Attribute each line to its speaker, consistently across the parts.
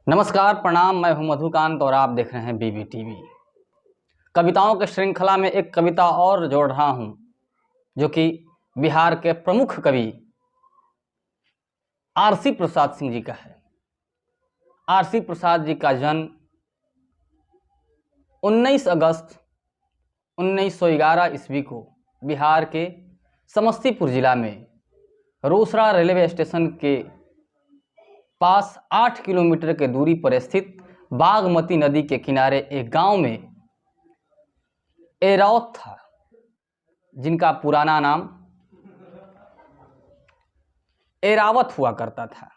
Speaker 1: नमस्कार, प्रणाम। मैं हूं मधुकांत और आप देख रहे हैं बीबी टीवी। कविताओं की श्रृंखला में एक कविता और जोड़ रहा हूं जो कि बिहार के प्रमुख कवि आरसी प्रसाद सिंह जी का है। आरसी प्रसाद जी का जन्म 19 अगस्त 1911 ईस्वी को बिहार के समस्तीपुर जिला में रोसड़ा रेलवे स्टेशन के पास 8 किलोमीटर के दूरी पर स्थित बागमती नदी के किनारे एक गांव में एरौत था, जिनका पुराना नाम एरावत हुआ करता था।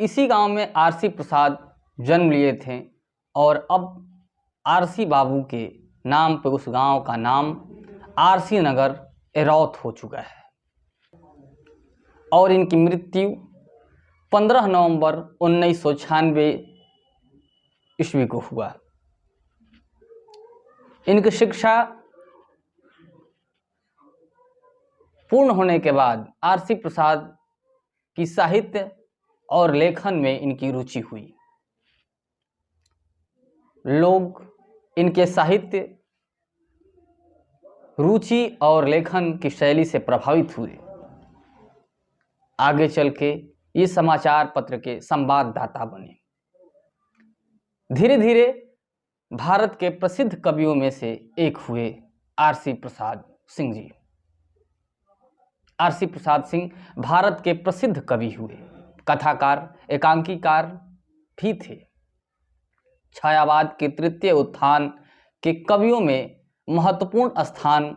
Speaker 1: इसी गांव में आरसी प्रसाद जन्म लिए थे और अब आरसी बाबू के नाम पर उस गांव का नाम आरसी नगर एरौत हो चुका है और इनकी मृत्यु 15 नवंबर 1996 ईस्वी को हुआ। इनकी शिक्षा पूर्ण होने के बाद आरसी प्रसाद की साहित्य और लेखन में इनकी रुचि हुई। लोग इनके साहित्य, रुचि और लेखन की शैली से प्रभावित हुए। आगे चल के ये समाचार पत्र के संवाददाता बने। धीरे धीरे भारत के प्रसिद्ध कवियों में से एक हुए आरसी प्रसाद सिंह जी। आरसी प्रसाद सिंह भारत के प्रसिद्ध कवि हुए, कथाकार, एकांकीकार भी थे। छायावाद के तृतीय उत्थान के कवियों में महत्वपूर्ण स्थान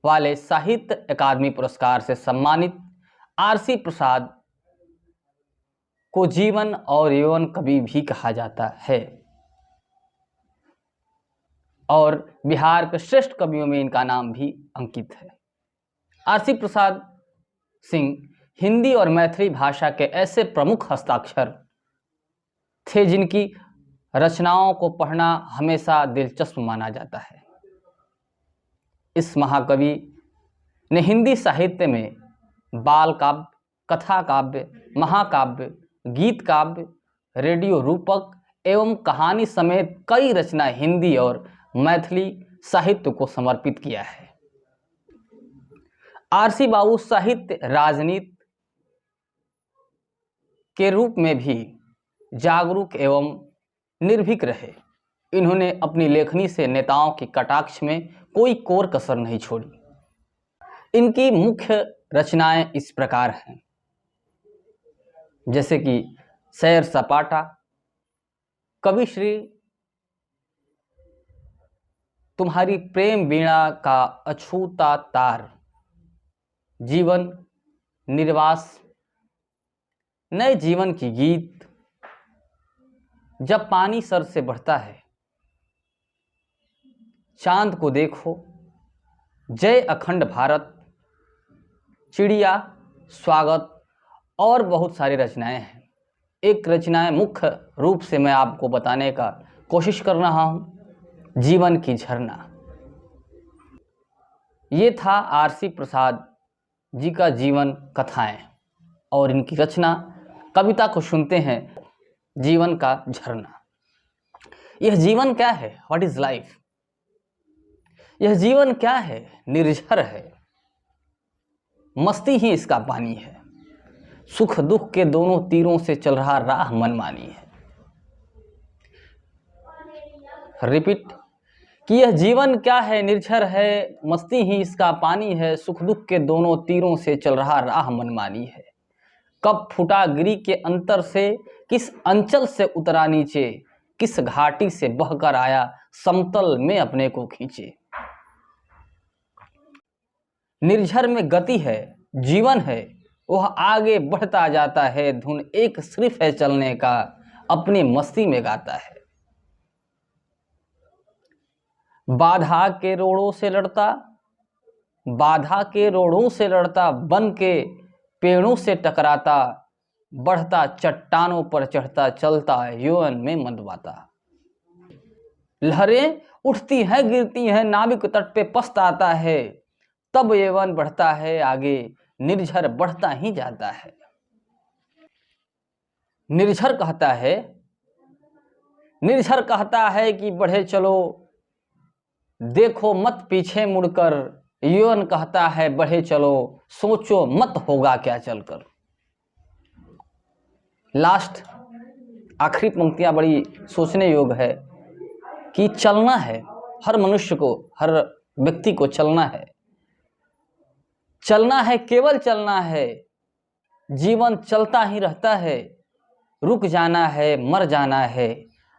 Speaker 1: वाले साहित्य अकादमी पुरस्कार से सम्मानित आरसी प्रसाद को जीवन और यौवन कवि भी कहा जाता है और बिहार के श्रेष्ठ कवियों में इनका नाम भी अंकित है। आरसी प्रसाद सिंह हिंदी और मैथिली भाषा के ऐसे प्रमुख हस्ताक्षर थे जिनकी रचनाओं को पढ़ना हमेशा दिलचस्प माना जाता है। इस महाकवि ने हिंदी साहित्य में बाल काव्य, कथा काव्य, महाकाव्य, गीत काव्य, रेडियो रूपक एवं कहानी समेत कई रचनाएं हिंदी और मैथिली साहित्य को समर्पित किया है। आरसी बाबू साहित्य राजनीति के रूप में भी जागरूक एवं निर्भीक रहे। इन्होंने अपनी लेखनी से नेताओं की कटाक्ष में कोई कोर कसर नहीं छोड़ी। इनकी मुख्य रचनाएं इस प्रकार हैं, जैसे कि सैर सपाटा, कविश्री, तुम्हारी प्रेम वीणा का अछूता तार, जीवन, निर्वास, नए जीवन की गीत, जब पानी सर से बढ़ता है, चांद को देखो, जय अखंड भारत, चिड़िया, स्वागत और बहुत सारी रचनाएं हैं। एक रचनाएं मुख्य रूप से मैं आपको बताने का कोशिश कर रहा हूं, जीवन की झरना। ये था आरसी प्रसाद जी का जीवन कथाएं और इनकी रचना। कविता को सुनते हैं, जीवन का झरना। यह जीवन क्या है? What is life? यह जीवन क्या है? निर्झर है, मस्ती ही इसका पानी है, सुख दुख के दोनों तीरों से चल रहा राह मनमानी है। रिपीट कि यह जीवन क्या है? निर्झर है, मस्ती ही इसका पानी है, सुख दुख के दोनों तीरों से चल रहा राह मनमानी है। कब फूटा गिरी के अंतर से, किस अंचल से उतरा नीचे, किस घाटी से बहकर आया समतल में अपने को खींचे। निर्झर में गति है, जीवन है, वह आगे बढ़ता जाता है, धुन एक सिर्फ है चलने का, अपनी मस्ती में गाता है। बाधा के रोड़ों से लड़ता, बाधा के रोड़ों से लड़ता, बन के पेड़ों से टकराता, बढ़ता चट्टानों पर चढ़ता, चलता यौवन में मनवाता। लहरें उठती हैं, गिरती हैं, नाविक तट पे पछताता है, तब यौवन बढ़ता है आगे, निर्झर बढ़ता ही जाता है। निर्झर कहता है कि बढ़े चलो, देखो मत पीछे मुड़कर। यौवन कहता है बढ़े चलो, सोचो मत होगा क्या चलकर। लास्ट आखिरी पंक्तियां बड़ी सोचने योग्य है कि चलना है, हर मनुष्य को, हर व्यक्ति को चलना है। चलना है, केवल चलना है, जीवन चलता ही रहता है। रुक जाना है, मर जाना है,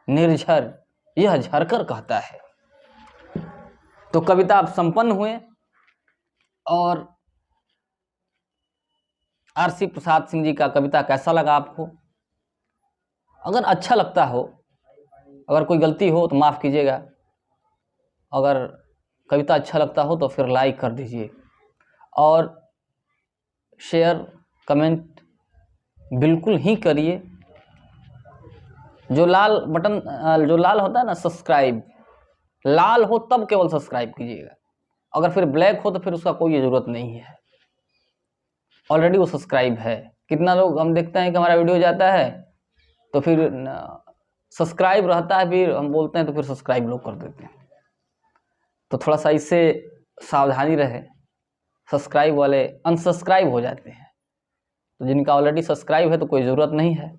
Speaker 1: निर्झर यह झरकर कहता है। तो कविता आप संपन्न हुए और आरसी प्रसाद सिंह जी का कविता कैसा लगा आपको? अगर अच्छा लगता हो, अगर कोई गलती हो तो माफ़ कीजिएगा। अगर कविता अच्छा लगता हो तो फिर लाइक कर दीजिए और शेयर कमेंट बिल्कुल ही करिए। जो लाल बटन, जो लाल होता है ना सब्सक्राइब, लाल हो तब केवल सब्सक्राइब कीजिएगा। अगर फिर ब्लैक हो तो फिर उसका कोई ज़रूरत नहीं है, ऑलरेडी वो सब्सक्राइब है। कितना लोग हम देखते हैं कि हमारा वीडियो जाता है तो फिर सब्सक्राइब रहता है, फिर हम बोलते हैं तो फिर सब्सक्राइब लोग कर देते हैं। तो थोड़ा सा इससे सावधानी रहे, सब्सक्राइब वाले अनसब्सक्राइब हो जाते हैं। तो जिनका ऑलरेडी सब्सक्राइब है तो कोई ज़रूरत नहीं है,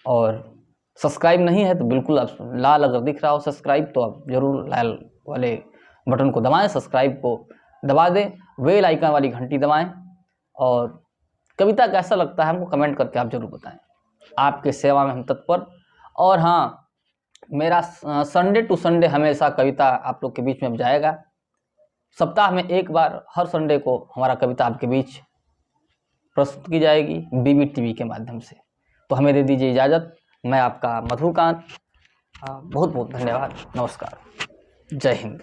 Speaker 1: और सब्सक्राइब नहीं है तो बिल्कुल आप लाल अगर दिख रहा हो सब्सक्राइब तो आप ज़रूर लाल वाले बटन को दबाएं, सब्सक्राइब को दबा दें, बेल आइकन वाली घंटी दबाएं। और कविता कैसा लगता है हमको कमेंट करके आप ज़रूर बताएं। आपके सेवा में हम तत्पर। और हाँ, मेरा संडे टू संडे हमेशा कविता आप लोग के बीच में जाएगा। सप्ताह में एक बार हर संडे को हमारा कविता आपके बीच प्रस्तुत की जाएगी बीबी टीवी के माध्यम से। तो हमें दे दीजिए इजाज़त। मैं आपका मधुकांत, बहुत बहुत धन्यवाद। नमस्कार, जय हिंद।